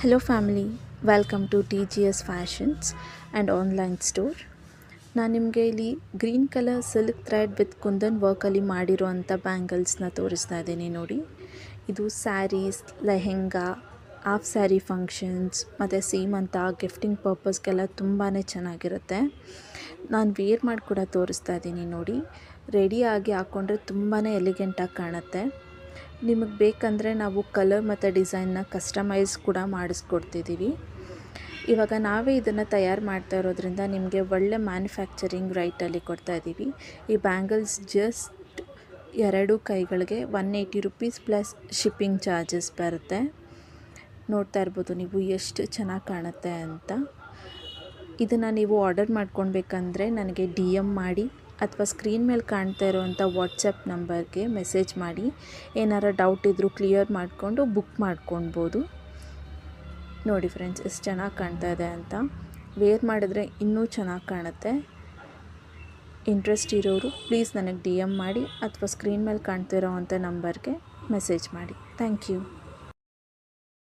Hello family, welcome to TGS Fashions and Online Store. ನಾನು ನಿಮಗೆ ಇಲ್ಲಿ green colour silk thread with kundan ವರ್ಕಲ್ಲಿ ಮಾಡಿರುವಂಥ ಬ್ಯಾಂಗಲ್ಸ್ನ ತೋರಿಸ್ತಾ ಇದ್ದೀನಿ ನೋಡಿ. ಇದು saris, lehenga, half sari functions ಮತ್ತು ಸೀಮಂತ ಗಿಫ್ಟಿಂಗ್ ಪರ್ಪಸ್ಗೆಲ್ಲ ತುಂಬಾ ಚೆನ್ನಾಗಿರುತ್ತೆ. ನಾನು ವೇರ್ ಮಾಡಿ ಕೂಡ ತೋರಿಸ್ತಾ ಇದ್ದೀನಿ ನೋಡಿ. ರೆಡಿಯಾಗಿ ಹಾಕ್ಕೊಂಡ್ರೆ ತುಂಬಾ ಎಲಿಗೆಂಟಾಗಿ ಕಾಣುತ್ತೆ. ನಿಮಗೆ ಬೇಕಂದರೆ ನಾವು ಕಲರ್ ಮತ್ತು ಡಿಸೈನ್ನ ಕಸ್ಟಮೈಸ್ ಕೂಡ ಮಾಡಿಸ್ಕೊಡ್ತಿದ್ದೀವಿ. ಇವಾಗ ನಾವೇ ಇದನ್ನು ತಯಾರು ಮಾಡ್ತಾ ಇರೋದ್ರಿಂದ ನಿಮಗೆ ಒಳ್ಳೆ ಮ್ಯಾನುಫ್ಯಾಕ್ಚರಿಂಗ್ ರೈಟಲ್ಲಿ ಕೊಡ್ತಾ ಇದ್ದೀವಿ. ಈ ಬ್ಯಾಂಗಲ್ಸ್ ಜಸ್ಟ್ 2 ಕೈಗಳಿಗೆ 180 ರುಪೀಸ್ ಪ್ಲಸ್ ಶಿಪ್ಪಿಂಗ್ ಚಾರ್ಜಸ್ ಬರುತ್ತೆ. ನೋಡ್ತಾ ಇರ್ಬೋದು ನೀವು ಎಷ್ಟು ಚೆನ್ನಾಗಿ ಕಾಣುತ್ತೆ ಅಂತ. ಇದನ್ನು ನೀವು ಆರ್ಡರ್ ಮಾಡ್ಕೊಳ್ಬೇಕಂದ್ರೆ ನನಗೆ DM ಮಾಡಿ ಅಥವಾ ಸ್ಕ್ರೀನ್ ಮೇಲೆ ಕಾಣ್ತಾ ಇರೋವಂಥ ವಾಟ್ಸಪ್ ನಂಬರ್ಗೆ ಮೆಸೇಜ್ ಮಾಡಿ. ಏನಾರ ಡೌಟ್ ಇದ್ದರೂ ಕ್ಲಿಯರ್ ಮಾಡಿಕೊಂಡು ಬುಕ್ ಮಾಡ್ಕೊಳ್ಬೋದು. ನೋಡಿ ಫ್ರೆಂಡ್ಸ್ ಎಷ್ಟು ಚೆನ್ನಾಗಿ ಕಾಣ್ತಾ ಇದೆ ಅಂತ. ವೇರ್ ಮಾಡಿದ್ರೆ ಇನ್ನೂ ಚೆನ್ನಾಗಿ ಕಾಣುತ್ತೆ. ಇಂಟ್ರೆಸ್ಟ್ ಇರೋರು ಪ್ಲೀಸ್ ನನಗೆ DM ಮಾಡಿ ಅಥವಾ ಸ್ಕ್ರೀನ್ ಮೇಲೆ ಕಾಣ್ತಾ ಇರೋವಂಥ ನಂಬರ್ಗೆ ಮೆಸೇಜ್ ಮಾಡಿ. Thank you.